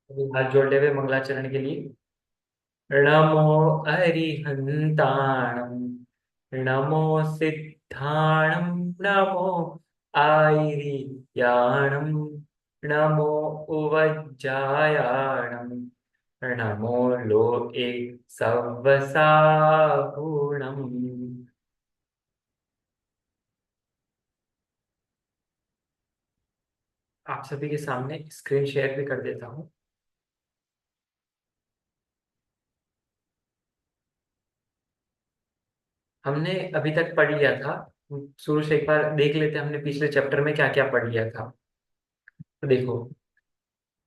अभी हाथ जोड़े हुए मंगलाचरण के लिए। नमो अरिहंताणं, नमो सिद्धाणं, नमो आयर्याणं, नमो उवज्जायाणं, नमो लोके सव्वसाहुणम्। आप सभी के सामने स्क्रीन शेयर भी कर देता हूँ। हमने अभी तक पढ़ लिया था। शुरू से एक बार देख लेते हैं हमने पिछले चैप्टर में क्या क्या पढ़ लिया था। तो देखो,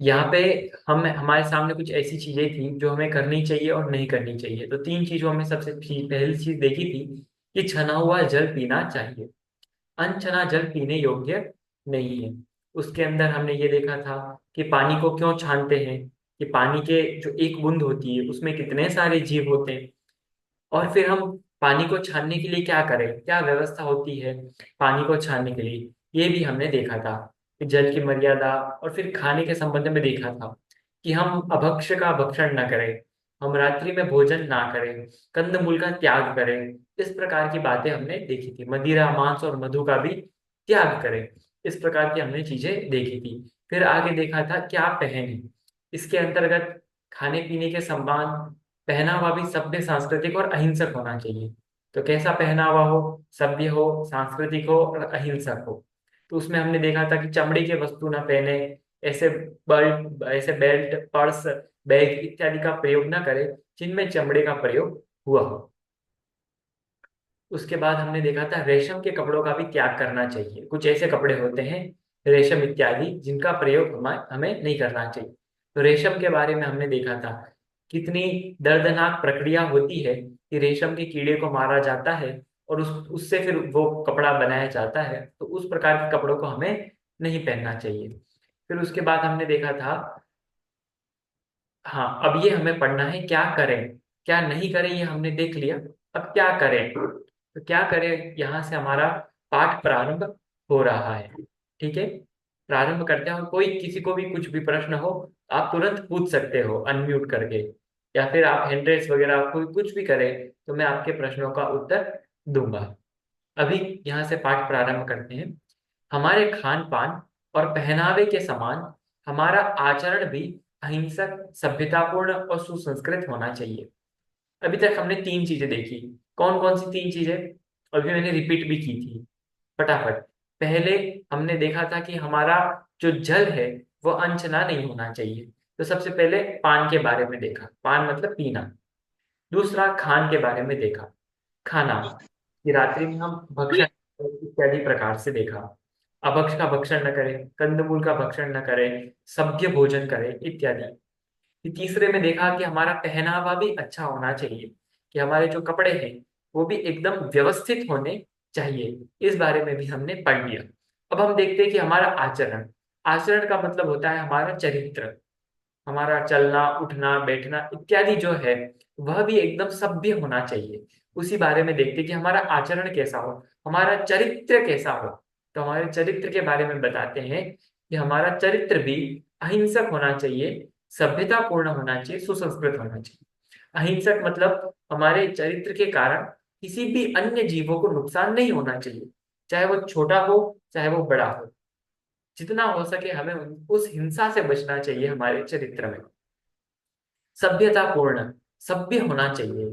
यहाँ पे हम हमारे सामने कुछ ऐसी चीजें थी जो हमें करनी चाहिए और नहीं करनी चाहिए। तो तीन चीजों में सबसे पहली चीज देखी थी कि छना हुआ जल पीना चाहिए, अनछना जल पीने योग्य नहीं है। उसके अंदर हमने ये देखा था कि पानी को क्यों छानते हैं, कि पानी के जो एक बूंद होती है उसमें कितने सारे जीव होते हैं। और फिर हम पानी को छानने के लिए क्या करें, क्या व्यवस्था होती है पानी को छानने के लिए, ये भी हमने देखा था कि जल की मर्यादा। और फिर खाने के संबंध में देखा था कि हम अभक्ष्य का भक्षण ना करें, हम रात्रि में भोजन ना करें, कंदमूल का त्याग करें। इस प्रकार की बातें हमने देखी थी। मदिरा मांस और मधु का भी त्याग करें। इस प्रकार की हमने चीजें देखी थी। फिर आगे देखा था क्या पहने। इसके अंतर्गत खाने पीने के समान पहनावा भी सभ्य, सांस्कृतिक और अहिंसक होना चाहिए। तो कैसा पहनावा हो, सभ्य हो, सांस्कृतिक हो और अहिंसक हो। तो उसमें हमने देखा था कि चमड़े के वस्तु ना पहने, ऐसे बेल्ट, पर्स, बैग इत्यादि का प्रयोग ना करें जिनमें चमड़े का प्रयोग हुआ हो। उसके बाद हमने देखा था रेशम के कपड़ों का भी त्याग करना चाहिए। कुछ ऐसे कपड़े होते हैं, रेशम इत्यादि, जिनका प्रयोग हमें हमें नहीं करना चाहिए। तो रेशम के बारे में हमने देखा था कितनी दर्दनाक प्रक्रिया होती है कि रेशम के कीड़े को मारा जाता है और उससे फिर वो कपड़ा बनाया जाता है। तो उस प्रकार के कपड़ों को हमें नहीं पहनना चाहिए। फिर उसके बाद हमने देखा था, हाँ अब ये हमें पढ़ना है क्या करें क्या नहीं करें, ये हमने देख लिया। अब क्या करें, तो क्या करें, यहाँ से हमारा पाठ प्रारंभ हो रहा है। ठीक है, प्रारंभ करते हैं। और कोई किसी को भी कुछ भी प्रश्न हो, आप तुरंत पूछ सकते हो अनम्यूट करके, या फिर आप हैंड रेस वगैरह कोई कुछ भी करें तो मैं आपके प्रश्नों का उत्तर दूंगा। अभी यहाँ से पाठ प्रारंभ करते हैं। हमारे खान पान और पहनावे के समान हमारा आचरण भी अहिंसक, सभ्यतापूर्ण और सुसंस्कृत होना चाहिए। अभी तक हमने तीन चीजें देखी। कौन कौन सी तीन चीजें, अभी मैंने रिपीट भी की थी फटाफट। पहले हमने देखा था कि हमारा जो जल है वो अनछना नहीं होना चाहिए। तो सबसे पहले पान के बारे में देखा, पान मतलब पीना। दूसरा खान के बारे में देखा, खाना, कि रात्रि में हम भक्षण इत्यादि प्रकार से देखा। अभक्ष का भक्षण न करें, कंदमूल का भक्षण न करें, सभ्य भोजन करें इत्यादि। फिर तीसरे में देखा कि हमारा पहनावा भी अच्छा होना चाहिए, कि हमारे जो कपड़े हैं वो भी एकदम व्यवस्थित होने चाहिए। इस बारे में भी हमने पढ़ लिया। अब हम देखते हैं कि हमारा आचरण, आचरण का मतलब होता है हमारा चरित्र, हमारा चलना उठना बैठना इत्यादि जो है वह भी एकदम सभ्य होना चाहिए। उसी बारे में देखते हैं कि हमारा आचरण कैसा हो, हमारा चरित्र कैसा हो। तो हमारे चरित्र के बारे में बताते हैं कि हमारा चरित्र भी अहिंसक होना चाहिए, सभ्यतापूर्ण होना चाहिए, सुसंस्कृत होना चाहिए। अहिंसक मतलब हमारे चरित्र के कारण किसी भी अन्य जीवों को नुकसान नहीं होना चाहिए, चाहे वो छोटा हो चाहे वो बड़ा हो। जितना हो सके हमें उस हिंसा से बचना चाहिए हमारे चरित्र में। सभ्यतापूर्ण, सभ्य होना चाहिए,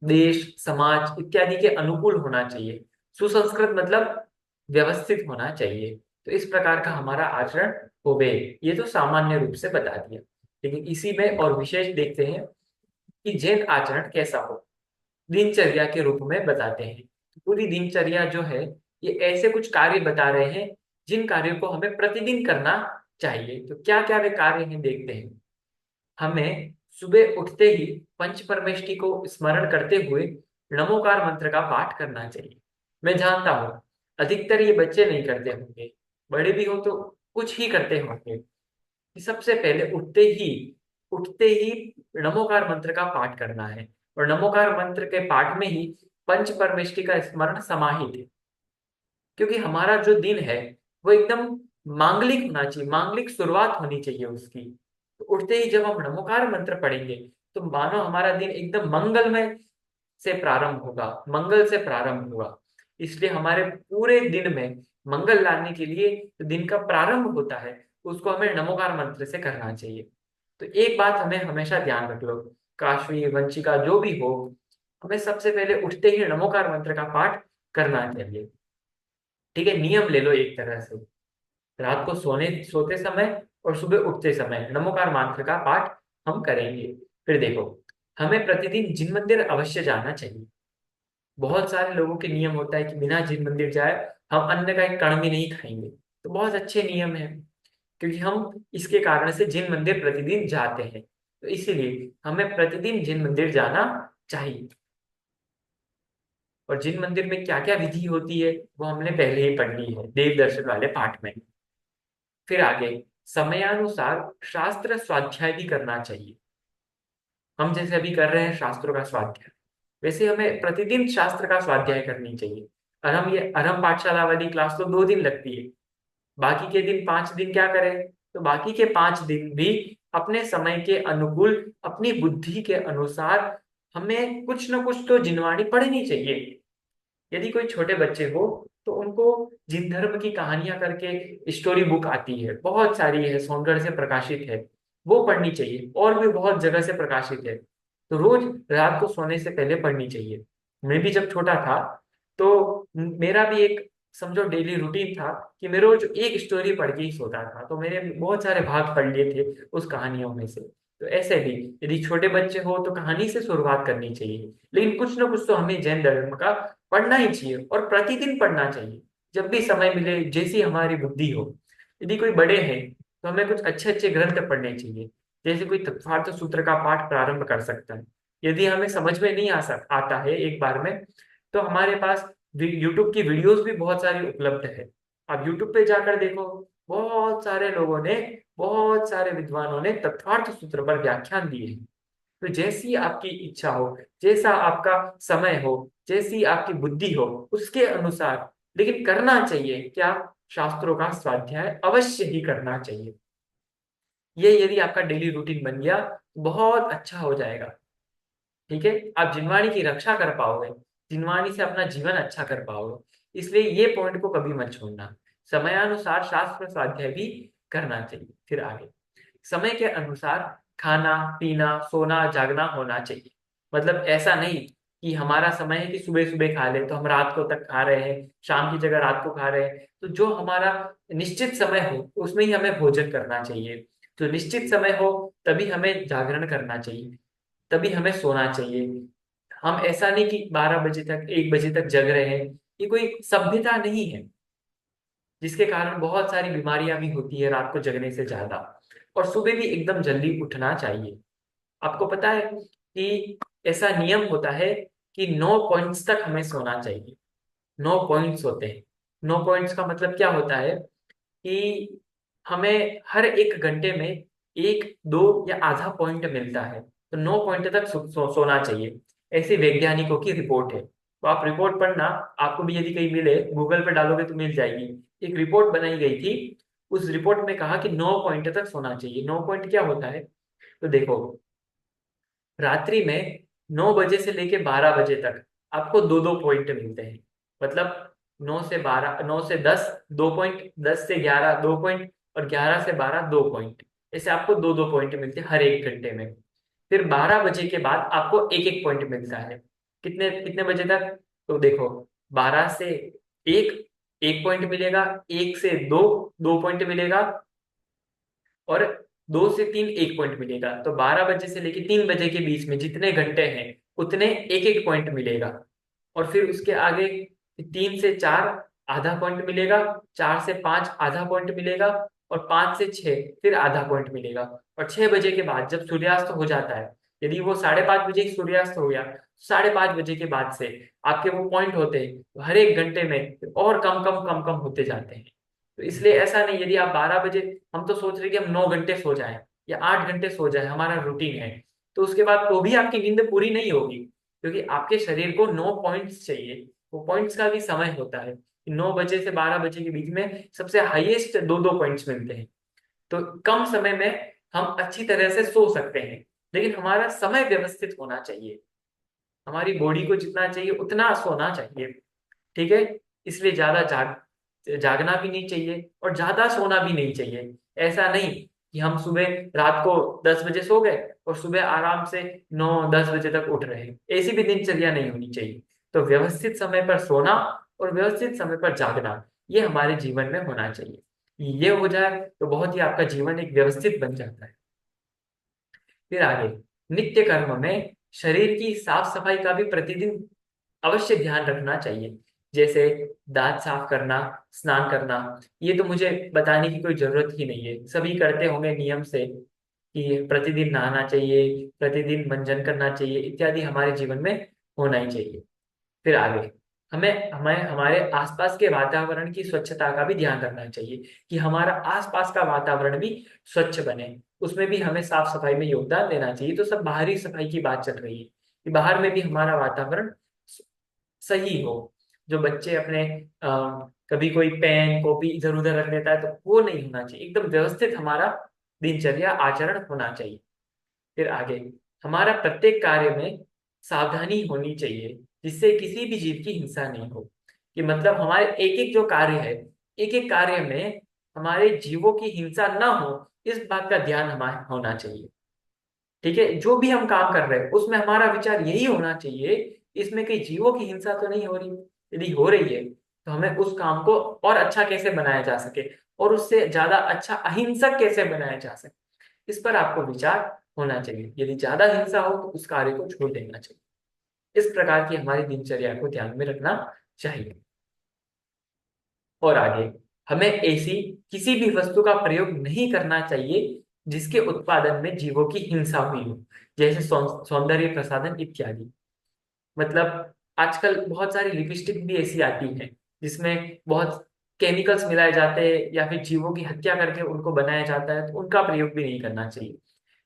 देश समाज इत्यादि के अनुकूल होना चाहिए। सुसंस्कृत मतलब व्यवस्थित होना चाहिए। तो इस प्रकार का हमारा आचरण होवे, ये तो सामान्य रूप से बता दिया। लेकिन इसी में और विशेष देखते हैं कि जैन आचरण कैसा हो, दिनचर्या के रूप में बताते हैं। पूरी दिनचर्या जो है ये ऐसे कुछ कार्य बता रहे हैं जिन कार्यों को हमें प्रतिदिन करना चाहिए। तो क्या क्या वे कार्य हैं देखते हैं। हमें सुबह उठते ही पंच परमेष्टि को स्मरण करते हुए नमोकार मंत्र का पाठ करना चाहिए। मैं जानता हूँ अधिकतर ये बच्चे नहीं करते होंगे, बड़े भी हो तो कुछ ही करते होंगे, कि सबसे पहले उठते ही नमोकार मंत्र का पाठ करना है। और नमोकार मंत्र के पाठ में ही पंच परमेष्टि का स्मरण समाहित है। क्योंकि हमारा जो दिन है वो एकदम मांगलिक होना चाहिए, मांगलिक शुरुआत होनी चाहिए उसकी। तो उठते ही जब हम नमोकार मंत्र पढ़ेंगे तो मानो हमारा दिन एकदम मंगलमय से प्रारंभ होगा, मंगल से प्रारंभ होगा। इसलिए हमारे पूरे दिन में मंगल लाने के लिए जो दिन का प्रारंभ होता है उसको हमें नमोकार मंत्र से करना चाहिए। तो एक बात हमें हमेशा ध्यान रख लो, काशवी वंशिका जो भी हो, हमें सबसे पहले उठते ही नमोकार मंत्र का पाठ करना चाहिए। ठीक है, नियम ले लो एक तरह से, रात को सोते समय और सुबह उठते समय नमोकार मंत्र का पाठ हम करेंगे। फिर देखो, हमें प्रतिदिन जिन मंदिर अवश्य जाना चाहिए। बहुत सारे लोगों के नियम होता है कि बिना जिन मंदिर जाए हम अन्न का एक कण भी नहीं खाएंगे। तो बहुत अच्छे नियम है, क्योंकि हम इसके कारण से जिन मंदिर प्रतिदिन जाते हैं, तो इसीलिए हमें प्रतिदिन जिन मंदिर जाना चाहिए। और जिन मंदिर में क्या क्या विधि होती है वो हमने पहले ही पढ़ ली है देव दर्शन वाले पाठ में। फिर आगे, समयानुसार शास्त्र स्वाध्याय भी करना चाहिए। हम जैसे अभी कर रहे हैं शास्त्रों का स्वाध्याय, वैसे हमें प्रतिदिन शास्त्र का स्वाध्याय करनी चाहिए। और हम ये अरहम पाठशाला वाली क्लास तो 2 दिन लगती है, बाकी के दिन 5 दिन क्या करें? तो बाकी के 5 दिन भी अपने समय के अनुकूल, अपनी बुद्धि के अनुसार हमें कुछ ना कुछ तो जिनवाणी पढ़नी चाहिए। यदि कोई छोटे बच्चे हो तो उनको जिन धर्म की कहानियां करके स्टोरी बुक आती है, बहुत सारी है, सोनगढ़ से प्रकाशित है, वो पढ़नी चाहिए। और भी बहुत जगह से प्रकाशित है, तो रोज रात को सोने से पहले पढ़नी चाहिए। मैं भी जब छोटा था तो मेरा भी एक समझो डेली रूटीन था कि मैं रोज एक स्टोरी पढ़ के ही सोता था। तो मैंने बहुत सारे भाग पढ़ लिए थे उस कहानियों में से। तो ऐसे भी यदि छोटे बच्चे हो तो कहानी से शुरुआत करनी चाहिए, लेकिन कुछ ना कुछ तो हमें जैन धर्म का पढ़ना ही चाहिए और प्रतिदिन पढ़ना चाहिए, जब भी समय मिले, जैसी हमारी बुद्धि हो। यदि कोई बड़े हैं तो हमें कुछ अच्छे अच्छे ग्रंथ पढ़ने चाहिए, जैसे कोई तत्वार्थ सूत्र का पाठ प्रारंभ कर सकता है। यदि हमें समझ में नहीं आता है एक बार में, तो हमारे पास यूट्यूब की वीडियोस भी बहुत सारी उपलब्ध है। आप यूट्यूब पे जाकर देखो, बहुत सारे लोगों ने, बहुत सारे विद्वानों ने तत्वार्थ सूत्र पर व्याख्यान दिए हैं। तो जैसी आपकी इच्छा हो, जैसा आपका समय हो, जैसी आपकी बुद्धि हो, उसके अनुसार, लेकिन करना चाहिए क्या? शास्त्रों का स्वाध्याय अवश्य ही करना चाहिए। ये यदि आपका डेली रूटीन बन गया तो बहुत अच्छा हो जाएगा। ठीक है, आप जिनवाणी की रक्षा कर पाओगे, जिनवाणी से अपना जीवन अच्छा कर पाओगे। इसलिए ये पॉइंट को कभी मत छोड़ना। समयानुसार शास्त्र स्वाध्याय भी करना चाहिए। फिर आगे, समय के अनुसार खाना पीना सोना जागना होना चाहिए। मतलब ऐसा नहीं कि हमारा समय है कि सुबह सुबह खा ले तो हम रात को तक खा रहे हैं, शाम की जगह रात को खा रहे हैं। तो जो हमारा निश्चित समय हो उसमें ही हमें भोजन करना चाहिए। जो निश्चित समय हो तभी हमें जागरण करना चाहिए, तभी हमें सोना चाहिए। हम ऐसा नहीं कि 12 बजे तक 1 बजे तक जग रहे हैं। ये कोई सभ्यता नहीं है, जिसके कारण बहुत सारी बीमारियां भी होती है रात को जगने से ज्यादा। और सुबह भी एकदम जल्दी उठना चाहिए। आपको पता है कि ऐसा नियम होता है कि 9 पॉइंट्स तक हमें सोना चाहिए। 9 पॉइंट्स होते हैं। 9 पॉइंट्स का मतलब क्या होता है कि हमें हर 1 घंटे में 1 2 या आधा पॉइंट मिलता है। तो 9 पॉइंट तक सोना चाहिए, ऐसी वैज्ञानिकों की रिपोर्ट है। तो आप रिपोर्ट पढ़ना, आपको भी यदि कहीं मिले गूगल पे डालोगे तो मिल जाएगी। एक रिपोर्ट बनाई गई थी, उस रिपोर्ट में कहा कि 9 पॉइंट तक सोना चाहिए। 9 पॉइंट क्या होता है? तो देखो, रात्रि में 9 बजे से लेके 12 बजे तक आपको 2 2 पॉइंट मिलते हैं। मतलब 9 से 12, 9 से 10 2 पॉइंट, 10 से 11 2 पॉइंट, और 11 से 12 2 पॉइंट। ऐसे आपको 2 2 पॉइंट मिलते हैं हर 1 घंटे में। फिर 12 बजे के बाद आपको एक एक पॉइंट मिलता है। कितने कितने बजे तक? तो देखो, 12 से 1 1 पॉइंट मिलेगा, 1 से 2 2 पॉइंट मिलेगा, और 2 से 3 1 पॉइंट मिलेगा। तो 12 बजे से लेके 3 बजे के बीच में जितने घंटे हैं उतने एक एक पॉइंट मिलेगा। और फिर उसके आगे 3 से 4 आधा पॉइंट मिलेगा, 4 से 5 आधा पॉइंट मिलेगा, और 5 से 6 फिर आधा पॉइंट मिलेगा। और 6 बजे के बाद जब सूर्यास्त हो जाता है, यदि वो 5:30 बजे ही सूर्यास्त हो गया, 5:30 बजे के बाद से आपके वो पॉइंट होते हैं, तो हर 1 घंटे में और कम कम कम कम होते जाते हैं। तो इसलिए ऐसा नहीं, यदि आप 12 बजे, हम तो सोच रहे कि हम 9 घंटे सो जाएं या 8 घंटे सो जाएं, हमारा रूटीन है, तो उसके बाद तो भी आपकी नींद पूरी नहीं होगी, क्योंकि आपके शरीर को 9 पॉइंट्स चाहिए। वो पॉइंट्स का भी समय होता है कि 9 बजे से 12 बजे के बीच में सबसे हाईएस्ट 2 2 पॉइंट्स मिलते हैं। तो कम समय में हम अच्छी तरह से सो सकते हैं, लेकिन हमारा समय व्यवस्थित होना चाहिए। हमारी बॉडी को जितना चाहिए उतना सोना चाहिए। ठीक है। इसलिए ज्यादा जागना भी नहीं चाहिए और ज्यादा सोना भी नहीं चाहिए। ऐसा नहीं कि हम सुबह रात को 10 बजे सो गए और सुबह आराम से 9-10 बजे तक उठ रहे हैं, ऐसी भी दिनचर्या नहीं होनी चाहिए। तो व्यवस्थित समय पर सोना और व्यवस्थित समय पर जागना, ये हमारे जीवन में होना चाहिए। ये हो जाए तो बहुत ही आपका जीवन एक व्यवस्थित बन जाता है। फिर आगे, नित्य कर्म में शरीर की साफ सफाई का भी प्रतिदिन अवश्य ध्यान रखना चाहिए। जैसे दांत साफ करना, स्नान करना, ये तो मुझे बताने की कोई जरूरत ही नहीं है, सभी करते होंगे नियम से कि प्रतिदिन नहाना चाहिए, प्रतिदिन मंजन करना चाहिए, इत्यादि हमारे जीवन में होना ही चाहिए। फिर आगे, हमें हमें हमारे आसपास के वातावरण की स्वच्छता का भी ध्यान रखना चाहिए कि हमारा आसपास का वातावरण भी स्वच्छ बने। उसमें भी हमें साफ सफाई में योगदान देना चाहिए। तो सब बाहरी सफाई की बात चल रही है कि बाहर में भी हमारा वातावरण सही हो। जो बच्चे अपने कभी कोई पेन कॉपी इधर उधर रख देता है, तो वो नहीं होना चाहिए। एकदम व्यवस्थित हमारा दिनचर्या आचरण होना चाहिए। फिर आगे, हमारा प्रत्येक कार्य में सावधानी होनी चाहिए, जिससे किसी भी जीव की हिंसा नहीं हो। कि मतलब हमारे एक एक जो कार्य है, एक एक कार्य में हमारे जीवों की हिंसा ना हो, इस बात का ध्यान हमारा होना चाहिए। ठीक है। जो भी हम काम कर रहे हैं उसमें हमारा विचार यही होना चाहिए, इसमें कई जीवों की हिंसा तो नहीं हो रही। यदि हो रही है तो हमें उस काम को और अच्छा कैसे बनाया जा सके, और उससे ज्यादा अच्छा अहिंसक कैसे बनाया जा सके, इस पर आपको विचार होना चाहिए। यदि ज्यादा हिंसा हो तो उस कार्य को छोड़ देना चाहिए। इस प्रकार की हमारी दिनचर्या को ध्यान में रखना चाहिए। और आगे, हमें ऐसी किसी भी वस्तु का प्रयोग नहीं करना चाहिए जिसके उत्पादन में जीवों की हिंसा हुई हो, जैसे सौंदर्य प्रसाधन इत्यादि। मतलब आजकल बहुत सारी लिपस्टिक भी ऐसी आती हैं जिसमें बहुत केमिकल्स मिलाए जाते हैं या फिर जीवों की हत्या करके उनको बनाया जाता है, तो उनका प्रयोग भी नहीं करना चाहिए।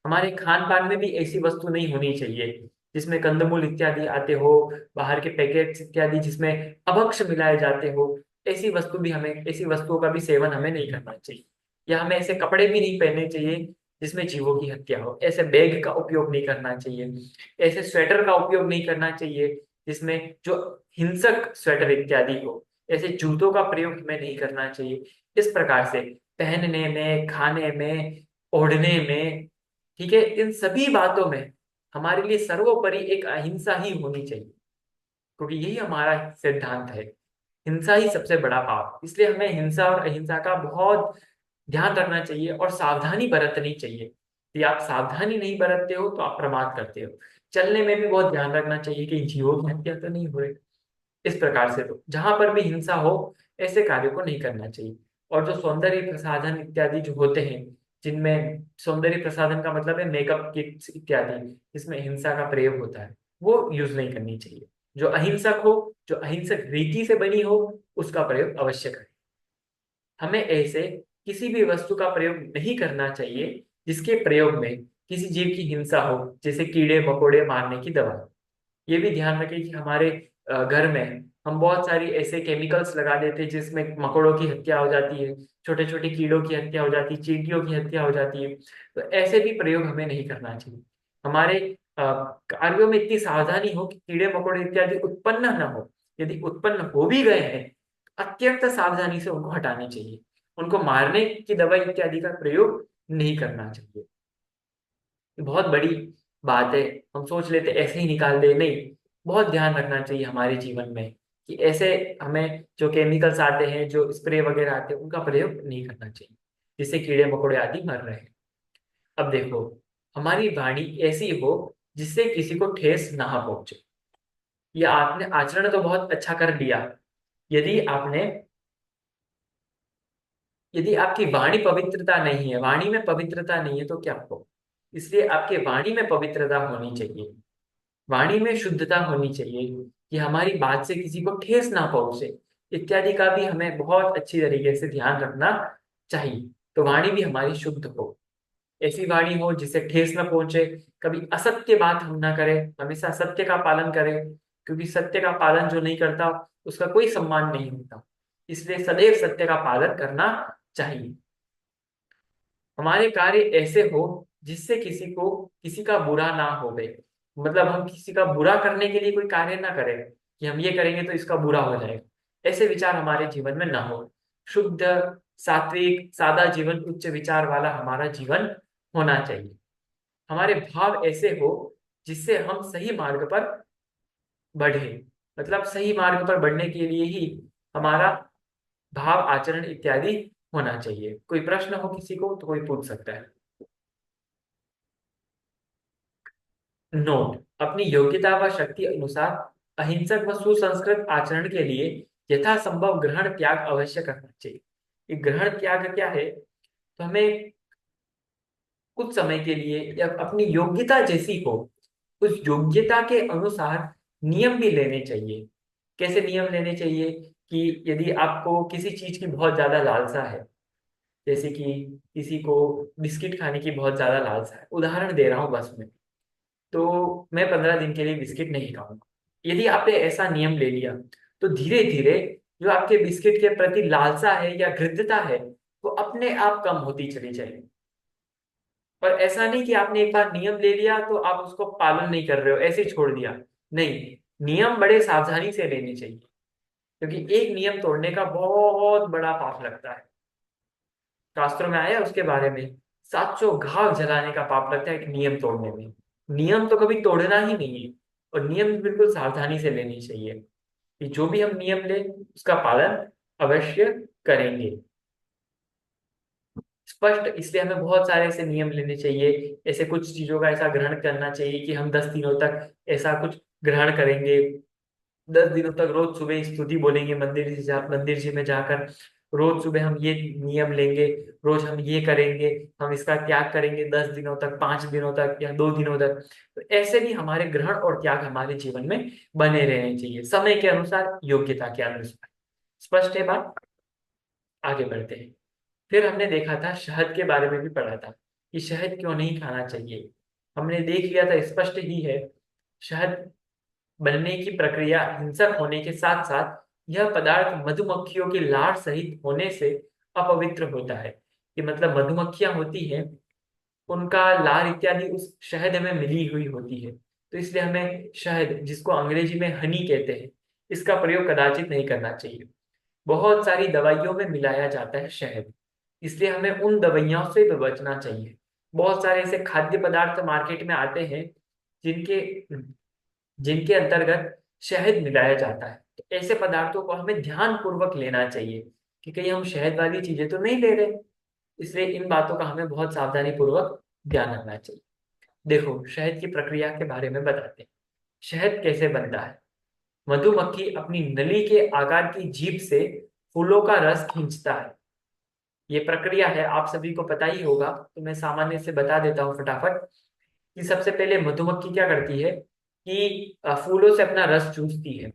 हमारे खान पान में भी ऐसी वस्तु नहीं होनी चाहिए जिसमें कंदमूल इत्यादि आते हो, बाहर के पैकेट्स इत्यादि जिसमें अभक्ष्य मिलाए जाते हो। ऐसी वस्तुओं का भी सेवन हमें नहीं करना चाहिए। या हमें ऐसे कपड़े भी नहीं पहनने चाहिए जिसमें जीवों की हत्या हो। ऐसे बैग का उपयोग नहीं करना चाहिए। ऐसे स्वेटर का उपयोग नहीं करना चाहिए जिसमें जो हिंसक स्वेटर इत्यादि हो। ऐसे जूतों का प्रयोग हमें नहीं करना चाहिए। इस प्रकार से पहनने में, खाने में, ओढ़ने में, ठीक है, इन सभी बातों में हमारे लिए सर्वोपरि एक अहिंसा ही होनी चाहिए, क्योंकि यही हमारा सिद्धांत है। हिंसा ही सबसे बड़ा पाप, इसलिए हमें हिंसा और अहिंसा का बहुत ध्यान रखना चाहिए और सावधानी बरतनी चाहिए। यदि आप सावधानी नहीं बरतते हो तो आप प्रमाद करते हो। चलने में भी बहुत ध्यान रखना चाहिए कि जीवों की हत्या तो नहीं हो रही। इस प्रकार से तो जहां पर भी हिंसा हो, ऐसे कार्यों को नहीं करना चाहिए। और जो सौंदर्य प्रसाधन इत्यादि जो होते हैं, जिनमें सौंदर्य प्रसाधन का मतलब है मेकअप किट्स इत्यादि, जिसमें हिंसा का प्रयोग होता है, वो यूज नहीं करनी चाहिए। जो अहिंसक हो, जो अहिंसक रीति से बनी हो, उसका प्रयोग अवश्य करें। हमें ऐसे किसी भी वस्तु का प्रयोग नहीं करना चाहिए जिसके प्रयोग में किसी जीव की हिंसा हो, जैसे कीड़े मकोड़े मारने की दवा। ये भी ध्यान रखें कि हमारे घर में हम बहुत सारी ऐसे केमिकल्स लगा देते हैं जिसमें मकोड़ों की हत्या हो जाती है, छोटे छोटे कीड़ों की हत्या हो जाती है, चींटियों की हत्या हो जाती है। तो ऐसे भी प्रयोग हमें नहीं करना चाहिए। हमारे कार्यों में इतनी सावधानी हो कि कीड़े मकोड़े इत्यादि उत्पन्न न हो। यदि उत्पन्न हो भी गए हैं, अत्यंत सावधानी से उनको हटाने चाहिए। उनको मारने की दवाई इत्यादि का प्रयोग नहीं करना चाहिए। ये बहुत बड़ी बात है। हम सोच लेते ऐसे ही निकाल दे, नहीं, बहुत ध्यान रखना चाहिए हमारे जीवन में कि ऐसे हमें जो केमिकल्स आते हैं, जो स्प्रे वगैरह आते हैं, उनका प्रयोग नहीं करना चाहिए जिससे कीड़े मकोड़े आदि मर रहे हैं। अब देखो, हमारी वाणी ऐसी हो जिससे किसी को ठेस ना पहुंचे। ये आपने आचरण तो बहुत अच्छा कर लिया। यदि आपने यदि आपकी वाणी पवित्रता नहीं है, वाणी में पवित्रता नहीं है, तो क्या हो। इसलिए आपके वाणी में पवित्रता होनी चाहिए, वाणी में शुद्धता होनी चाहिए कि हमारी बात से किसी को ठेस ना पहुंचे, इत्यादि का भी हमें बहुत अच्छी तरीके से ध्यान रखना चाहिए। तो वाणी भी हमारी शुद्ध हो, ऐसी वाणी हो जिससे ठेस ना पहुंचे। कभी असत्य बात हम ना करें, हमेशा सत्य का पालन करें, क्योंकि सत्य का पालन जो नहीं करता उसका कोई सम्मान नहीं होता। इसलिए सदैव सत्य का पालन करना चाहिए। हमारे कार्य ऐसे हो जिससे किसी का बुरा ना हो गए, मतलब हम किसी का बुरा करने के लिए कोई कार्य ना करें कि हम ये करेंगे तो इसका बुरा हो जाएगा, ऐसे विचार हमारे जीवन में ना हो। शुद्ध, सात्विक, सादा जीवन, उच्च विचार वाला हमारा जीवन होना चाहिए। हमारे भाव ऐसे हो जिससे हम सही मार्ग पर बढ़े, मतलब सही मार्ग पर बढ़ने के लिए ही हमारा भाव, आचरण इत्यादि होना चाहिए। कोई प्रश्न हो किसी को तो कोई पूछ सकता है। नोट, अपनी योग्यता व शक्ति अनुसार अहिंसक व सुसंस्कृत आचरण के लिए यथासंभव ग्रहण त्याग अवश्य करना चाहिए। ये ग्रहण त्याग क्या है? तो हमें कुछ समय के लिए या अपनी योग्यता जैसी हो, उस योग्यता के अनुसार नियम भी लेने चाहिए। कैसे नियम लेने चाहिए? कि यदि आपको किसी चीज की बहुत ज्यादा लालसा है, जैसे कि किसी को बिस्किट खाने की बहुत ज्यादा लालसा है, उदाहरण दे रहा हूँ बस में, तो मैं 15 दिन के लिए बिस्किट नहीं खाऊंगा। यदि आपने ऐसा नियम ले लिया तो धीरे धीरे जो आपके बिस्किट के प्रति लालसा है या घृणा है वो अपने आप कम होती चली जाएगी। और ऐसा नहीं कि आपने एक बार नियम ले लिया तो आप उसको पालन नहीं कर रहे हो, ऐसे ही छोड़ दिया। नहीं, नियम बड़े सावधानी से लेने चाहिए, क्योंकि एक नियम तोड़ने का बहुत बड़ा पाप लगता है। शास्त्रों में आया उसके बारे में, 700 घाव जलाने का पाप लगता है एक नियम तोड़ने में। नियम तो कभी तोड़ना ही नहीं है, और नियम भी बिल्कुल सावधानी से लेनी चाहिए कि जो भी हम नियम लें उसका पालन अवश्य करेंगे। स्पष्ट, इसलिए हमें बहुत सारे ऐसे नियम लेने चाहिए, ऐसे कुछ चीजों का ऐसा ग्रहण करना चाहिए कि हम 10 दिनों तक ऐसा कुछ ग्रहण करेंगे। 10 दिनों तक रोज सुबह स्तुति बोलेंगे, मंदिर जी में जाकर रोज सुबह हम ये नियम लेंगे, रोज हम ये करेंगे, हम इसका त्याग करेंगे 10 दिनों तक, 5 दिनों तक या 2 दिनों तक। तो ऐसे भी हमारे ग्रहण और त्याग हमारे जीवन में बने रहने चाहिए, समय के अनुसार, योग्यता के अनुसार। स्पष्ट है बात? आगे बढ़ते हैं। फिर हमने देखा था, शहद के बारे में भी पढ़ा था कि शहद क्यों नहीं खाना चाहिए। हमने देख लिया था, स्पष्ट ही है। शहद बनने की प्रक्रिया हिंसक होने के साथ साथ यह पदार्थ मधुमक्खियों की लार सहित होने से अपवित्र होता है। कि मतलब मधुमक्खियां होती हैं, उनका लार इत्यादि उस शहद में मिली हुई होती है, तो इसलिए हमें शहद, जिसको अंग्रेजी में हनी कहते हैं, इसका प्रयोग कदाचित नहीं करना चाहिए। बहुत सारी दवाइयों में मिलाया जाता है शहद, इसलिए हमें उन दवाइयों से भी बचना चाहिए। बहुत सारे ऐसे खाद्य पदार्थ मार्केट में आते हैं जिनके जिनके अंतर्गत शहद मिलाया जाता है। तो ऐसे पदार्थों को हमें ध्यान पूर्वक लेना चाहिए कि कहीं हम शहद वाली चीजें तो नहीं ले रहे। इसलिए इन बातों का हमें बहुत सावधानी पूर्वक ध्यान रखना चाहिए। देखो, शहद की प्रक्रिया के बारे में बताते हैं। शहद कैसे बनता है? मधुमक्खी अपनी नली के आकार की जीभ से फूलों का रस खींचता है। ये प्रक्रिया है, आप सभी को पता ही होगा, तो मैं सामान्य से बता देता हूँ फटाफट। कि सबसे पहले मधुमक्खी क्या करती है कि फूलों से अपना रस चूसती है।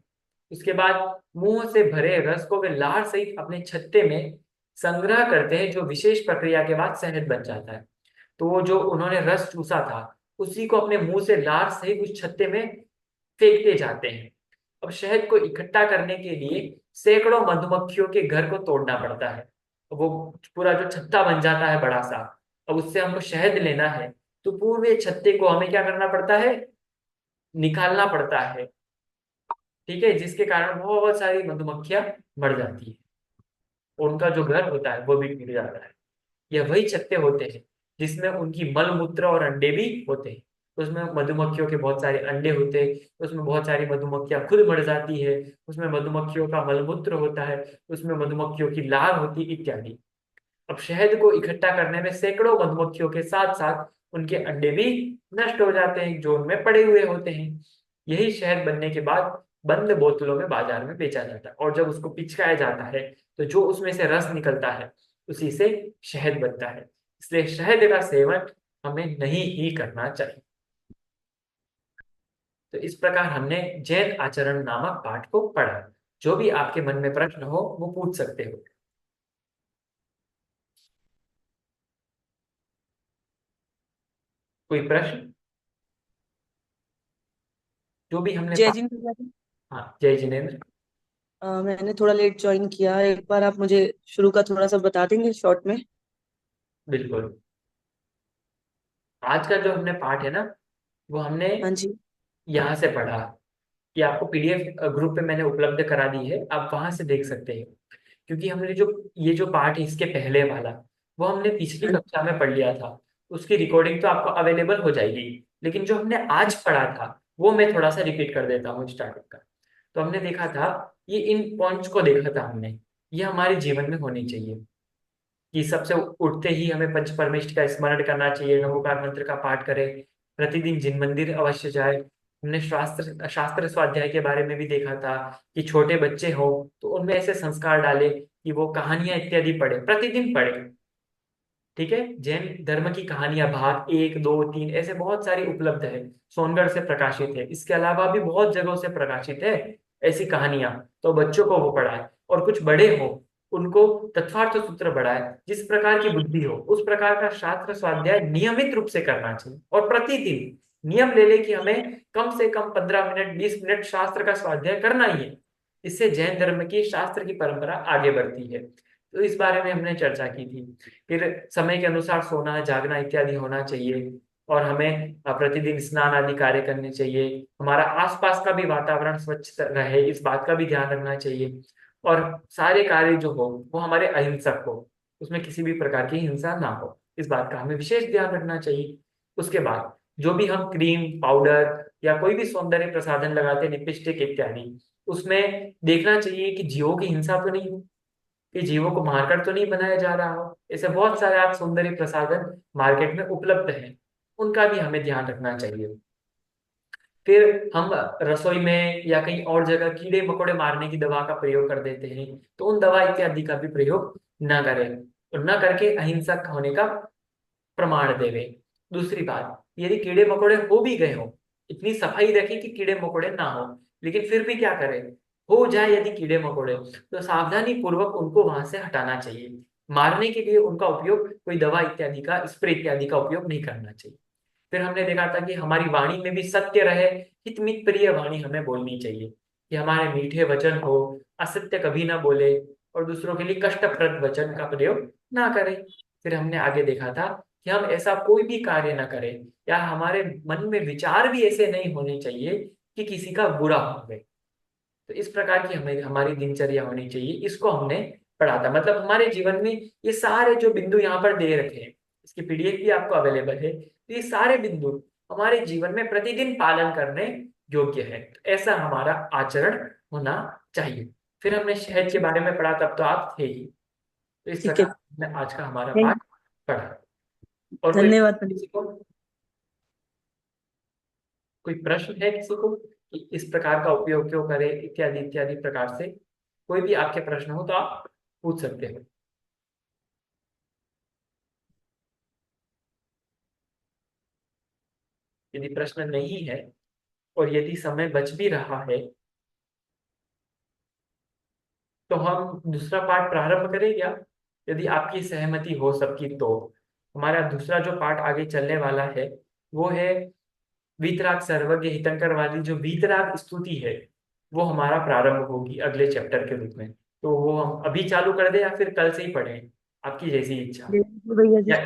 उसके बाद मुंह से भरे रस को वे लार सहित अपने छत्ते में संग्रह करते हैं, जो विशेष प्रक्रिया के बाद शहद बन जाता है। तो वो जो उन्होंने रस चूसा था, उसी को अपने मुंह से लार सहित उस छत्ते में फेंकते जाते हैं। अब शहद को इकट्ठा करने के लिए सैकड़ों मधुमक्खियों के घर को तोड़ना पड़ता है। वो पूरा जो छत्ता बन जाता है बड़ा सा, अब उससे हमको शहद लेना है, तो पूरे छत्ते को हमें क्या करना पड़ता है? निकालना पड़ता है। ठीक है, जिसके कारण बहुत सारी मधुमक्खियां मर जाती है, और उनका जो घर होता है वो भी बिक जाता है। यह वही छत्ते होते हैं जिसमें उनकी मल मूत्र और अंडे भी होते हैं। उसमें मधुमक्खियों के बहुत सारे अंडे होते हैं, उसमें बहुत सारी मधुमक्खियां खुद मर जाती है, उसमें मधुमक्खियों का मलमूत्र होता है, उसमें मधुमक्खियों की लार होती है इत्यादि। अब शहद को इकट्ठा करने में सैकड़ों मधुमक्खियों के साथ साथ उनके अंडे भी नष्ट हो जाते हैं जो उनमें पड़े हुए होते हैं। यही शहद बनने के बाद बंद बोतलों में बाजार में बेचा जाता है, और जब उसको पिचकाया जाता है तो जो उसमें से रस निकलता है उसी से शहद बनता है। इसलिए शहद का सेवन हमें नहीं ही करना चाहिए। तो इस प्रकार हमने जैन आचरण नामक पाठ को पढ़ा। जो भी आपके मन में प्रश्न हो वो पूछ सकते हो। कोई प्रश्न? जो भी हमने जय पढ़ा। जी भैया जी। हाँ, जय जिनेन्द्र। मैंने थोड़ा लेट ज्वाइन किया है, एक बार आप मुझे शुरू का थोड़ा सा बता देंगे शॉर्ट में। बिल्कुल। आज का जो हमने पाठ है ना, वो हमने हाँ जी। यहाँ से पढ़ा। ये आपको पीडीएफ ग्रुप पे मैंने उपलब्ध करा दी है, आप वहां से देख सकते हैं। क्योंकि हमने जो ये जो पार्ट है इसके पहले वाला, वो हमने पिछली हाँ कक्षा में पढ़ लिया था। उसकी रिकॉर्डिंग तो आपको अवेलेबल हो जाएगी। लेकिन जो हमने आज पढ़ा था वो मैं थोड़ा सा रिपीट कर देता हूँ स्टार्टिंग का। तो हमने देखा था, ये इन पॉइंट्स को देखा था हमने, ये हमारे जीवन में होनी चाहिए। कि सबसे उठते ही हमें पंच परमेष्ठ का स्मरण करना चाहिए, नमोकार मंत्र का पाठ करें, प्रतिदिन जिन मंदिर अवश्य जाए। हमने शास्त्र शास्त्र स्वाध्याय के बारे में भी देखा था कि छोटे बच्चे हो तो उनमें ऐसे संस्कार डाले कि वो कहानियां इत्यादि पढ़े, प्रतिदिन पढ़े। ठीक है, जैन धर्म की कहानियां भाग 1, 2, 3 ऐसे बहुत सारी उपलब्ध है। सोनगढ़ से प्रकाशित है, इसके अलावा भी बहुत जगहों से प्रकाशित है ऐसी कहानियां। तो बच्चों को वो पढ़ाए, और कुछ बड़े हो उनको तत्वार्थ सूत्र बढ़ाए। जिस प्रकार की बुद्धि हो उस प्रकार का शास्त्र स्वाध्याय नियमित रूप से करना चाहिए, और प्रतिदिन नियम ले ले कि हमें कम से कम 15 मिनट 20 मिनट शास्त्र का स्वाध्याय करना ही है। इससे जैन धर्म की शास्त्र की परंपरा आगे बढ़ती है। तो इस बारे में हमने चर्चा की थी। फिर समय के अनुसार सोना जागना इत्यादि होना चाहिए, और हमें प्रतिदिन स्नान आदि कार्य करने चाहिए। हमारा आसपास का भी वातावरण स्वच्छ रहे, इस बात का भी ध्यान रखना चाहिए। और सारे कार्य जो हो वो हमारे अहिंसक हो, उसमें किसी भी प्रकार की हिंसा ना हो, इस बात का हमें विशेष ध्यान रखना चाहिए। उसके बाद जो भी हम क्रीम पाउडर या कोई भी सौंदर्य प्रसाधन लगाते हैं, लिपस्टिक इत्यादि, उसमें देखना चाहिए कि जीवों की हिंसा तो नहीं हो, कि जीवों को मारकर तो नहीं बनाया जा रहा हो। ऐसे बहुत सारे आज सौंदर्य प्रसाधन मार्केट में उपलब्ध हैं, उनका भी हमें ध्यान रखना चाहिए। फिर हम रसोई में या कहीं और जगह कीड़े मकोड़े मारने की दवा का प्रयोग कर देते हैं, तो उन दवा इत्यादि का भी प्रयोग न करें, और न करके अहिंसक होने का प्रमाण देवे। दूसरी बात, यदि कीड़े मकोड़े हो भी गए हो, इतनी सफाई रखें कि कीड़े मकोड़े ना हो। लेकिन फिर भी क्या करें, हो जाए यदि कीड़े मकोड़े, तो सावधानी पूर्वक उनको वहां से हटाना चाहिए। मारने के लिए उनका उपयोग कोई दवा इत्यादि का स्प्रे इत्यादि का उपयोग नहीं करना चाहिए। फिर हमने देखा था कि हमारी वाणी में भी सत्य रहे, हितमित प्रिय वाणी हमें बोलनी चाहिए, कि हमारे मीठे वचन हो, असत्य कभी ना बोले, और दूसरों के लिए कष्टप्रद वचन का प्रयोग ना करें। फिर हमने आगे देखा था कि हम ऐसा कोई भी कार्य ना करें, या हमारे मन में विचार भी ऐसे नहीं होने चाहिए कि किसी का बुरा हो गए। तो इस प्रकार की हमें हमारी दिनचर्या होनी चाहिए, इसको हमने पढ़ा था। मतलब हमारे जीवन में ये सारे जो बिंदु यहाँ पर दे रखे हैं, इसकी पीडीएफ भी आपको अवेलेबल है, तो ये सारे बिंदु हमारे जीवन में प्रतिदिन पालन करने योग्य है। तो ऐसा हमारा आचरण होना चाहिए। फिर हमने शहद के ठीक। बारे में पढ़ा, तब तो आप थे ही। तो इस ठीक है। प्रकार हमने आज का हमारा थैंक। पाठ पढ़ा। और कोई धन्यवाद पंडित। किसी को कोई प्रश्न है किसी को कि इस प्रकार का उपयोग क्यों करें, इत्यादि इत्यादि प्रकार से कोई भी आपके प्रश्न हो तो आप पूछ सकते हो। यदि प्रश्न नहीं है, और यदि समय बच भी रहा है, तो हम दूसरा पाठ प्रारंभ करें क्या? यदि आपकी सहमति हो सबकी तो। हमारा दूसरा जो पाठ आगे चलने वाला है वो है वीतराग सर्वज्ञ हितंकर वाली जो वीतराग स्तुति है, वो हमारा प्रारंभ होगी अगले चैप्टर के रूप में। तो वो हम अभी चालू कर दें या फिर कल से ही पढ़ें, आपकी जैसी इच्छा। भैया जी। या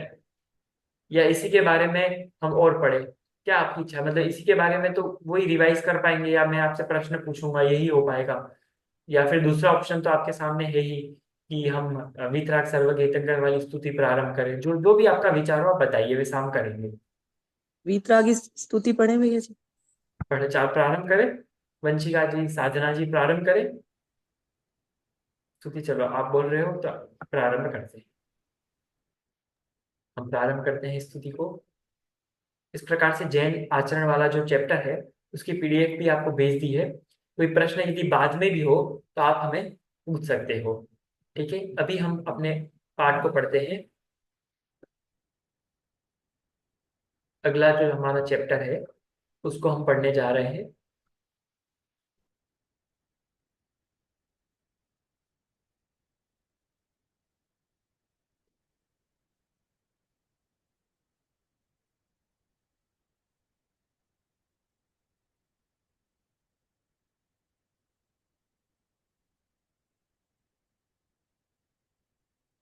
या इसी के बारे में हम और पढ़े, क्या आपकी इच्छा है? मतलब इसी के बारे में तो वही रिवाइज कर पाएंगे, या मैं आपसे प्रश्न पूछूंगा यही हो पाएगा? या फिर दूसरा ऑप्शन तो आपके सामने है ही, कि हम वीतराग सर्वगीतंकर वाली स्तुति प्रारंभ करें। जो जो भी आपका विचार हो आप बताइए, वे शाम करेंगे। वीतरागी स्तुति पढ़े भैया जी। पढ़े चार प्रारंभ करें, वंशिका जी साधना जी प्रारंभ करें स्तुति। चलो आप बोल रहे हो तो प्रारंभ करते हैं। हम प्रारंभ करते हैं स्तुति को। इस प्रकार से जैन आचरण वाला जो चैप्टर है उसकी पीडीएफ भी आपको भेज दी है। कोई प्रश्न यदि बाद में भी हो तो आप हमें पूछ सकते हो। ठीक है, अभी हम अपने पाठ को पढ़ते हैं। अगला जो हमारा चैप्टर है उसको हम पढ़ने जा रहे हैं।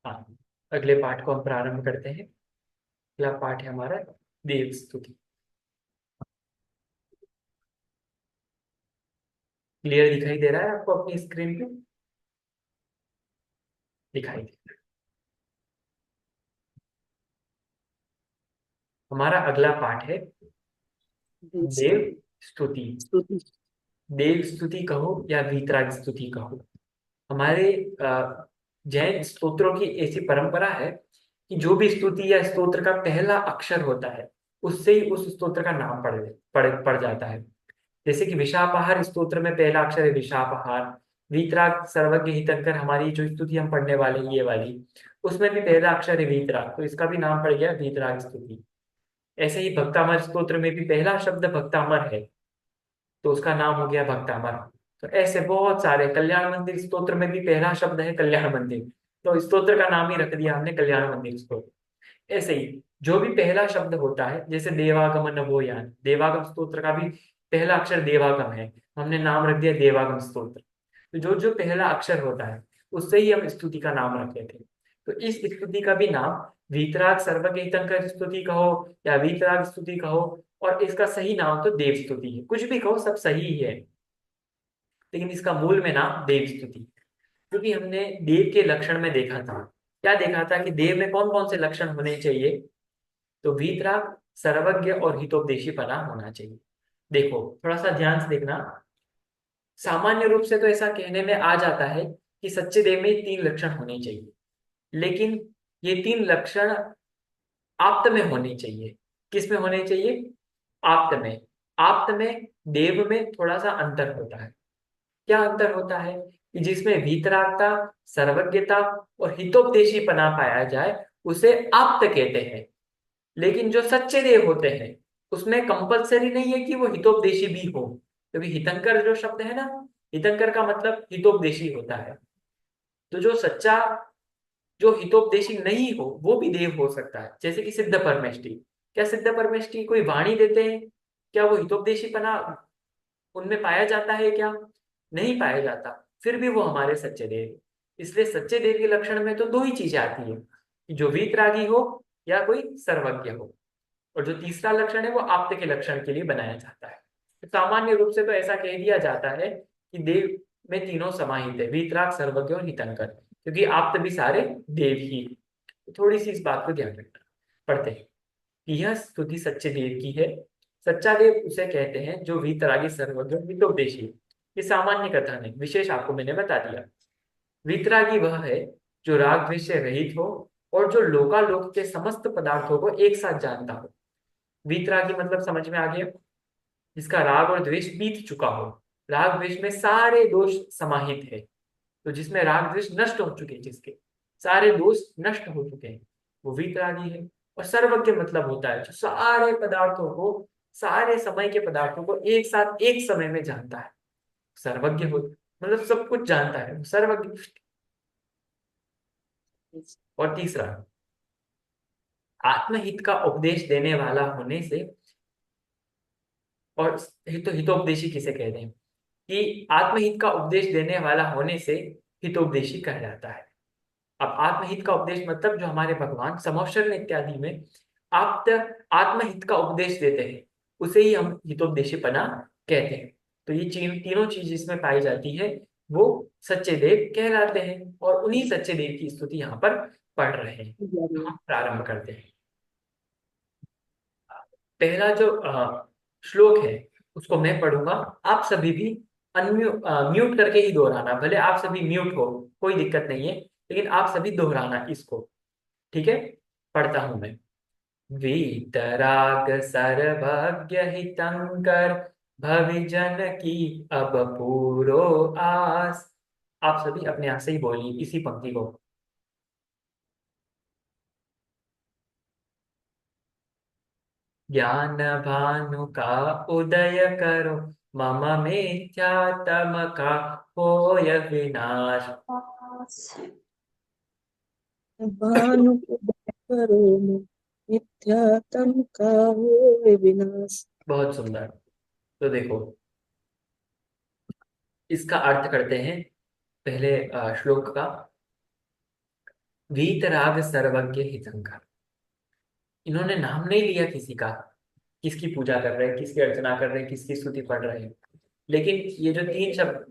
हाँ, अगले पाठ को हम प्रारंभ करते हैं। अगला पाठ है हमारा देव स्तुति। क्लियर दिखाई दे रहा है आपको अपनी स्क्रीन पे? दिखाई दे। हमारा अगला पाठ है देव देव स्तुति। स्तुति। देव स्तुति कहो या वीतराग स्तुति कहो, हमारे जैन स्तोत्रों की ऐसी परंपरा है कि जो भी स्तुति या स्तोत्र का पहला अक्षर होता है उससे ही उस स्तोत्र का नाम पड़ जाता है। जैसे कि विशापहार स्तोत्र में पहला अक्षर है विशापहार। वीतराग सर्वज्ञ हितकर, हमारी जो स्तुति हम पढ़ने वाले हैं ये वाली, उसमें भी पहला अक्षर है वीतराग, तो इसका भी नाम पड़ गया वीतराग स्तुति। ऐसे ही भक्तामर स्तोत्र में भी पहला शब्द भक्तामर है, तो उसका नाम हो गया भक्तामर। तो ऐसे बहुत सारे, कल्याण मंदिर स्तोत्र में भी पहला शब्द है कल्याण मंदिर, तो स्तोत्र का नाम ही रख दिया हमने कल्याण मंदिर स्तोत्र। ऐसे ही जो भी पहला शब्द होता है, जैसे देवागम नभोयान, देवागम स्तोत्र का भी पहला अक्षर देवागम है, हमने नाम रख दिया देवागम स्तोत्र। तो जो जो पहला अक्षर होता है उससे ही हम स्तुति का नाम रखे थे। तो इस स्तुति का भी नाम वीतराग सर्वगीतंकर स्तुति कहो या वीतराग स्तुति कहो, और इसका सही नाम तो देव स्तुति है। कुछ भी कहो सब सही ही है, लेकिन इसका मूल में नाम देव स्तुति। क्योंकि हमने देव के लक्षण में देखा था, क्या देखा था कि देव में कौन कौन से लक्षण होने चाहिए, तो वीतराग, सर्वज्ञ और हितोपदेशीपना होना चाहिए। देखो थोड़ा सा ध्यान से देखना, सामान्य रूप से तो ऐसा कहने में आ जाता है कि सच्चे देव में तीन लक्षण होने चाहिए, लेकिन ये तीन लक्षण आप्त में होने चाहिए। किस में होने चाहिए? आप्त में। आप्त में देव में थोड़ा सा अंतर होता है। क्या अंतर होता है? कि जिसमें वीतरागता, सर्वज्ञता और हितोपदेशीपना पाया जाए उसे आप्त कहते हैं। लेकिन जो सच्चे देव होते हैं उसमें कंपलसरी नहीं है कि वो हितोपदेशी भी हो, क्योंकि हितंकर जो शब्द है ना, हितंकर का मतलब हितोपदेशी होता है। तो जो सच्चा, जो हितोपदेशी नहीं हो वो भी देव हो सकता है, जैसे कि सिद्ध परमेष्टि। क्या सिद्ध परमेष्टि कोई वाणी देते हैं? क्या वो हितोपदेशीपना उनमें पाया जाता है क्या? नहीं पाया जाता, फिर भी वो हमारे सच्चे देव। इसलिए सच्चे देव के लक्षण में तो दो ही चीजें आती है, कि जो वीतरागी हो या कोई सर्वज्ञ हो, और जो तीसरा लक्षण है वो आप्त के लक्षण के लिए बनाया जाता है। तो सामान्य रूप से तो ऐसा कह दिया जाता है कि देव में तीनों समाहित है, वीतराग, सर्वज्ञ और हितंकर, क्योंकि आप्त भी सारे देव ही। तो थोड़ी सी इस बात को ध्यान रखना। पढ़ते हैं कि यह स्तुति सच्चे देव की है। सच्चा देव उसे कहते हैं जो वीतरागी, सर्वज्ञ, हितोपदेशी। ये सामान्य कथन है, विशेष आपको मैंने बता दिया। वीतरागी वह है जो राग द्वेष से रहित हो और जो लोकालोक के समस्त पदार्थों को एक साथ जानता हो। वीतरागी मतलब समझ में आ गया? जिसका राग और द्वेष बीत चुका हो। राग द्वेष में सारे दोष समाहित है, तो जिसमें राग द्वेष नष्ट हो चुके हैं, जिसके सारे दोष नष्ट हो चुके हैं, वो वीतरागी है। और सर्वज्ञ मतलब होता है जो सारे पदार्थों को, सारे समय के पदार्थों को एक साथ एक समय में जानता है। सर्वज्ञ हो मतलब सब कुछ जानता है, वो सर्वज्ञ। और तीसरा, आत्महित का उपदेश देने वाला होने से, और हितोपदेशी किसे कहते हैं? कि आत्महित का उपदेश देने वाला होने से हितोपदेशी कहा जाता है। अब आत्महित का उपदेश मतलब जो हमारे भगवान समौशरण इत्यादि में आप आत्महित का उपदेश देते हैं उसे ही हम हितोपदेशीपना कहते हैं। तो ये तीनों चीज इसमें पाई जाती है, वो सच्चे देव कहलाते हैं, और उन्हीं सच्चे देव की स्तुति यहाँ पर पढ़ रहे हैं। तो हम प्रारंभ करते हैं। पहला जो श्लोक है उसको मैं पढ़ूंगा, आप सभी भी म्यूट करके ही दोहराना। भले आप सभी म्यूट हो, कोई दिक्कत नहीं है, लेकिन आप सभी दोहराना इसको। ठीक है? पढ़ता हूं मैं। वीतराग सर्वज्ञ हितंकर, भविजन की अब पूरो आस। आप सभी अपने आप से ही बोलिए इसी पंक्ति को। ज्ञान भानु का उदय करो, मम मिथ्यात्म का होय विनाश। भानु को दया करो, मिथ्यात्म का होए विनाश। बहुत सुंदर। तो देखो इसका अर्थ करते हैं पहले श्लोक का। वीतराग सर्वज्ञ हितंकर, इन्होंने नाम नहीं लिया किसी का, किसकी पूजा कर रहे हैं, किसकी अर्चना कर रहे हैं, किसकी स्तुति पढ़ रहे हैं। लेकिन ये जो तीन शब्द,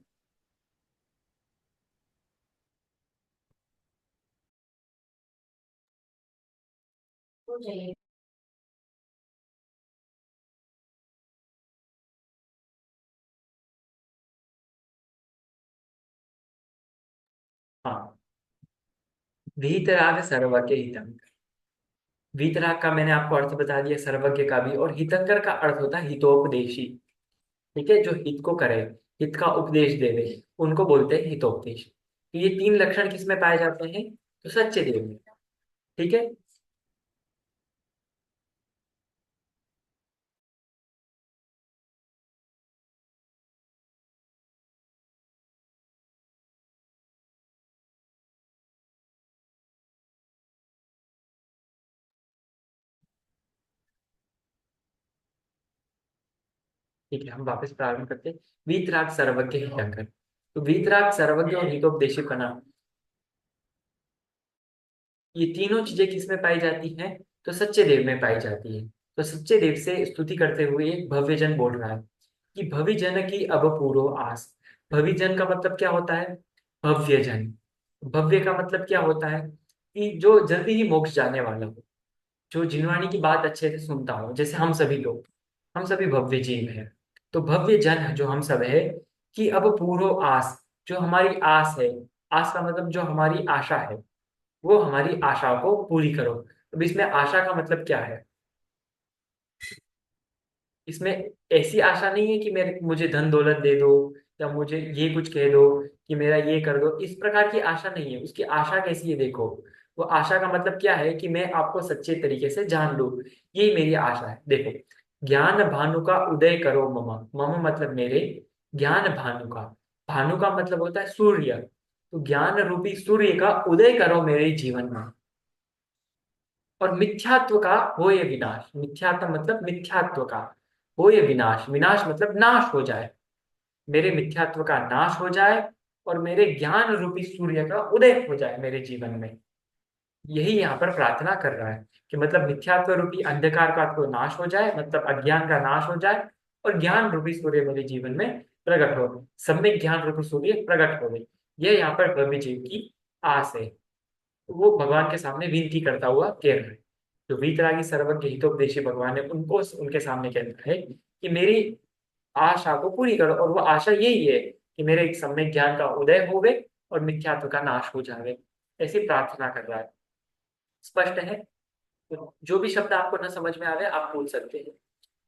हाँ, वीतराग सर्वज्ञ हितंकर। वीतराग का मैंने आपको अर्थ बता दिया, सर्वज्ञ का भी। और हितंकर का अर्थ होता है हितोपदेशी। ठीक है, जो हित को करे, हित का उपदेश देवे, उनको बोलते हैं हितोपदेश। तो ये तीन लक्षण किसमें पाए जाते हैं? तो सच्चे देव में। ठीक है। ठीक है, हम वापस प्रारंभ करते हैं। वीतराग सर्वज्ञ हितंकर। तो वीतराग सर्वज्ञ और हितोपदेशी का नाम, ये तीनों चीजें किसमें पाई जाती हैं? तो सच्चे देव में पाई जाती है। तो सच्चे देव से स्तुति करते हुए एक भव्य जन बोल रहा है कि भवि जन की अब पूरो आस। भवि जन का मतलब क्या होता है? भव्य जन। भव्य का मतलब क्या होता है? कि जो जल्दी ही मोक्ष जाने वाला हो, जो जिनवाणी की बात अच्छे से सुनता हो, जैसे हम सभी लोग, हम सभी भव्य जीव हैं। तो भव्य जन जो हम सब है, कि अब पूरो आस, जो हमारी आस है, आस का मतलब जो हमारी आशा है, वो हमारी आशा को पूरी करो। अब इसमें आशा का मतलब क्या है? इसमें ऐसी आशा नहीं है कि मेरे मुझे धन दौलत दे दो, या मुझे ये कुछ कह दो कि मेरा ये कर दो, इस प्रकार की आशा नहीं है। उसकी आशा कैसी है देखो। वो आशा का मतलब क्या है? कि मैं आपको सच्चे तरीके से जान लूं, ये मेरी आशा है। देखो, ज्ञान भानु का उदय करो मम। मम मतलब मेरे, ज्ञान भानु का, भानु का मतलब होता है सूर्य। तो ज्ञान रूपी सूर्य का उदय करो मेरे जीवन में। और मिथ्यात्व का हो ये विनाश। मिथ्यात्व मतलब मिथ्यात्व का हो ये विनाश। विनाश मतलब नाश हो जाए, मेरे मिथ्यात्व का नाश हो जाए, और मेरे ज्ञान रूपी सूर्य का उदय हो जाए मेरे जीवन में। यही यहाँ पर प्रार्थना कर रहा है कि मतलब मिथ्यात्व रूपी अंधकार का तो नाश हो जाए, मतलब अज्ञान का नाश हो जाए, और ज्ञान रूपी सूर्य मेरे जीवन में प्रकट हो, सम्यक ज्ञान रूपी सूर्य प्रकट हो गई। यह यहाँ पर भव्य जीव की आस है। वो भगवान के सामने विनती करता हुआ कह रहा है। जो वीतरागी सर्वज्ञ हितोपदेशी भगवान है, उनको उनके सामने कहता है कि मेरी आशा को पूरी करो। और वो आशा यही है कि मेरे एक सम्यक ज्ञान का उदय होवे और मिथ्यात्व का नाश हो जावे। ऐसी प्रार्थना कर रहा है। स्पष्ट है? तो जो भी शब्द आपको न समझ में आवे आप पूछ सकते हैं।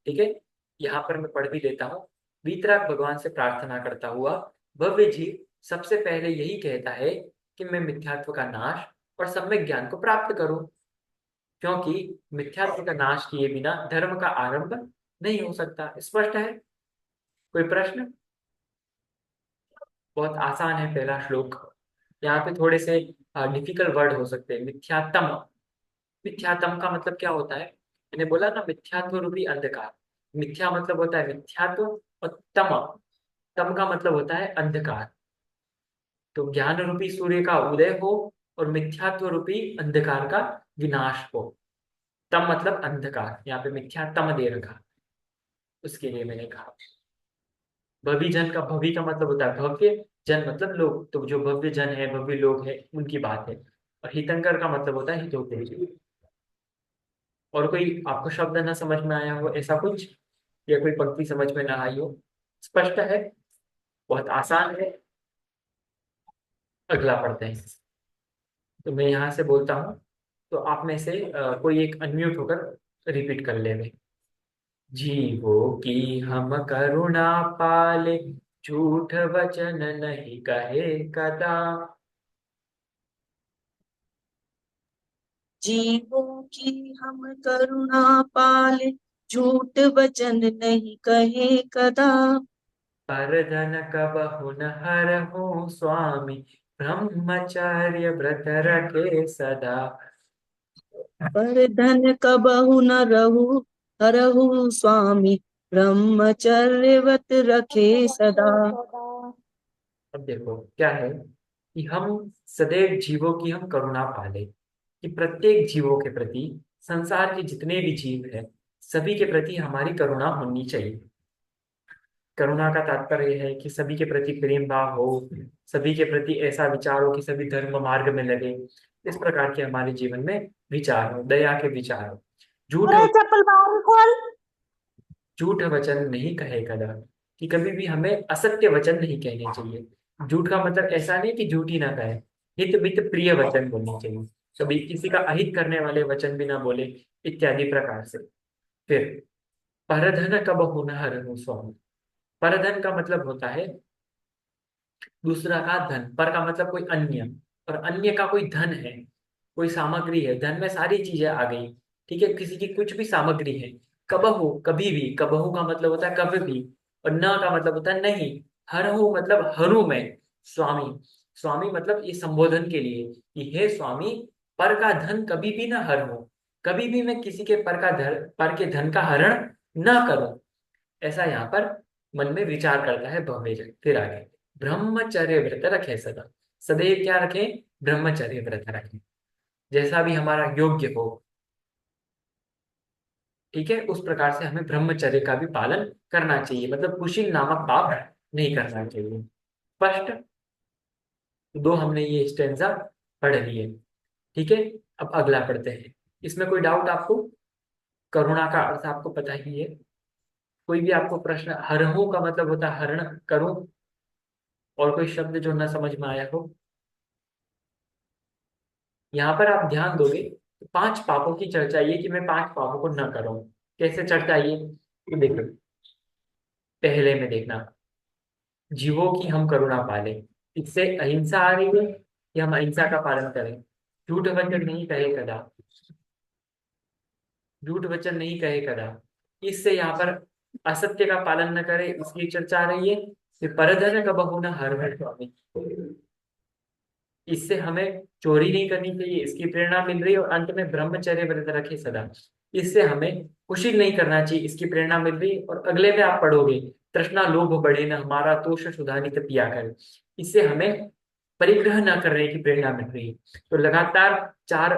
ठीक है, यहाँ पर मैं पढ़ भी लेता हूँ। वीतराग भगवान से प्रार्थना करता हुआ भव्य जीव सबसे पहले यही कहता है कि मैं मिथ्यात्व का नाश और सम्यक ज्ञान को प्राप्त करूं, क्योंकि मिथ्यात्व का नाश किए बिना धर्म का आरंभ नहीं हो सकता। स्पष्ट है? कोई प्रश्न? बहुत आसान है पहला श्लोक। यहाँ पे थोड़े से डिफिकल्ट वर्ड हो सकते हैं। मिथ्यात्म, मिथ्यात्म का मतलब क्या होता है? मैंने बोला ना, मिथ्यात्व रूपी अंधकार। मिथ्या मतलब होता है मिथ्यात्व, और तम, तम का मतलब होता है अंधकार। तो ज्ञान रूपी सूर्य का उदय हो और मिथ्यात्व रूपी अंधकार का विनाश हो। तम मतलब अंधकार, यहाँ पे मिथ्यात्म दे रखा, उसके लिए मैंने कहा। भवि जन का, भवि का मतलब होता है भव्य, जन मतलब लोग। तो जो भव्य जन है, भव्य लोग है, उनकी बात है। और हितंकर का मतलब होता है हितोपदेश। और कोई आपको शब्द ना समझ में आया हो ऐसा कुछ, या कोई पंक्ति समझ में ना आई हो? स्पष्ट है? बहुत आसान है। अगला पढ़ते हैं। तो मैं यहाँ से बोलता हूँ, तो आप में से कोई एक अनम्यूट होकर रिपीट कर ले। जीवों की हम करुणा पाले, झूठ वचन नहीं कहे कदा। जीवों की हम करुणा पाले, झूठ वचन नहीं कहे कदा। पर धन कबहु न हरहु स्वामी, ब्रह्मचर्य व्रत रखे सदा। पर धन कबहु न रहु हरहु स्वामी, ब्रह्मचर्य व्रत रखे सदा। अब देखो क्या है, कि हम सदैव जीवों की हम करुणा पाले, कि प्रत्येक जीवों के प्रति संसार के जितने भी जीव हैं सभी के प्रति हमारी करुणा होनी चाहिए। करुणा का तात्पर्य है कि सभी के प्रति प्रेम भाव हो, सभी के प्रति ऐसा विचार हो कि सभी धर्म मार्ग में लगे। इस प्रकार के हमारे जीवन में विचार हो, दया के विचार हो। झूठ अरे चप्पल बाहर खोल। झूठ वचन नहीं कहे कदा, कि कभी भी हमें असत्य वचन नहीं कहने चाहिए। झूठ का मतलब ऐसा नहीं कि झूठ ही ना कहे, हित मित प्रिय वचन बोलने चाहिए। कभी किसी का अहित करने वाले वचन भी ना बोले, इत्यादि प्रकार से। फिर परधन कब होना हरहु स्वामी। परधन का मतलब होता है दूसरा का धन। पर का मतलब कोई अन्य, और अन्य का कोई धन है, कोई सामग्री है। धन में सारी चीजें आ गई, ठीक है, किसी की कुछ भी सामग्री है। कबहु कभी भी, कबहु का मतलब होता है कभी भी, और न का मतलब होता है नहीं। हरहु मतलब हरू में। स्वामी, स्वामी मतलब ये संबोधन के लिए कि हे स्वामी, पर का धन कभी भी ना हर हो। कभी भी मैं किसी के पर के धन का हरण ना करूं। ऐसा यहाँ पर मन में विचार करता है भव्य। फिर आगे, ब्रह्मचर्य व्रत रखे सदा। सदैव क्या रखें? ब्रह्मचर्य व्रत रखें, जैसा भी हमारा योग्य हो, ठीक है, उस प्रकार से हमें ब्रह्मचर्य का भी पालन करना चाहिए। मतलब कुशील नामक पाप नहीं करना चाहिए। स्पष्ट? दो हमने ये स्टेंजा पढ़ लिए, ठीक है। अब अगला पढ़ते हैं। इसमें कोई डाउट आपको? करुणा का अर्थ आपको पता ही है। कोई भी आपको प्रश्न, हरहु का मतलब होता है हरण करूं, और कोई शब्द जो न समझ में आया हो? यहाँ पर आप ध्यान दोगे तो पांच पापों की चर्चा ये कि मैं पांच पापों को न करूं। कैसे चर्चा ये? तो देखो, पहले में देखना, जीवों की हम करुणा पालें। इससे अहिंसा आ रही है कि हम अहिंसा का पालन करें। झूठ वचन नहीं कहे कदा, झूठ वचन नहीं कहे कदा। इससे यहाँ पर असत्य का पालन न करे, उसकी चर्चा आ रही है। फिर परधन कबहु न हर स्वामी, इससे हमें चोरी नहीं करनी चाहिए, इसकी प्रेरणा मिल रही है। और अंत में ब्रह्मचर्य व्रत रखे सदा, इससे हमें कुशील नहीं करना चाहिए, इसकी प्रेरणा मिल रही है। और अगले में आप पढ़ोगे, तृष्णा लोभ बढ़े न हमारा तोष सुधानित पिया कर, इससे हमें परिग्रह न करने की प्रेरणा मिल रही है। तो लगातार चार,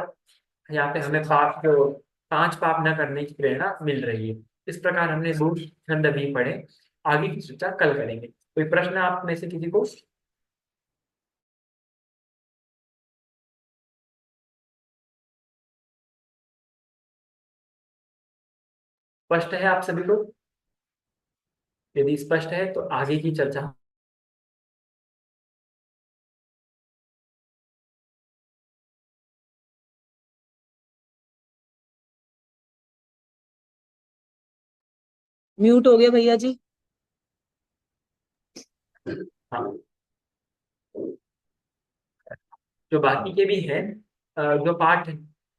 यहाँ पे हमें पाप जो पांच पाप न करने की प्रेरणा मिल रही है। इस प्रकार हमने दो छंद भी पढ़े। आगे की चर्चा कल करेंगे। कोई प्रश्न आप में से किसी को? स्पष्ट है आप सभी को? यदि स्पष्ट है तो आगे की चर्चा। म्यूट हो गया भैया जी। हाँ, जो बाकी के भी हैं, जो पाठ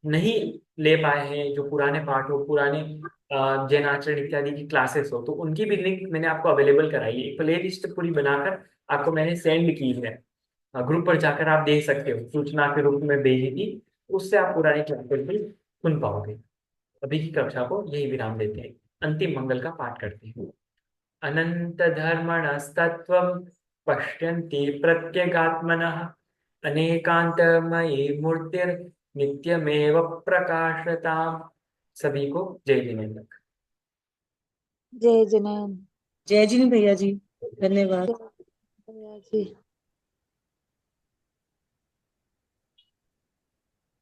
नहीं ले पाए हैं, जो पुराने पाठ हो, पुराने जैन आचरण इत्यादि की क्लासेस हो, तो उनकी भी लिंक मैंने आपको अवेलेबल कराई है। एक प्ले लिस्ट पूरी बनाकर आपको मैंने सेंड की है। ग्रुप पर जाकर आप देख सकते हो, सूचना के रूप में भेजी थी। उससे आप पुरानी क्लासेस भी सुन पाओगे। अभी की कक्षा को यही विराम देते हैं, अंतिम मंगल का पाठ करते हैं। अनंत धर्मणस्तत्त्वं पश्यन्ति प्रत्यगात्मनः अनेकांतमयी मूर्तिर्नित्यमेव प्रकाशताम्। सभी को जय जिनेन्द्र। जय जिनेन्द्र। जय जी भैया जी, धन्यवाद। जय भैया जी।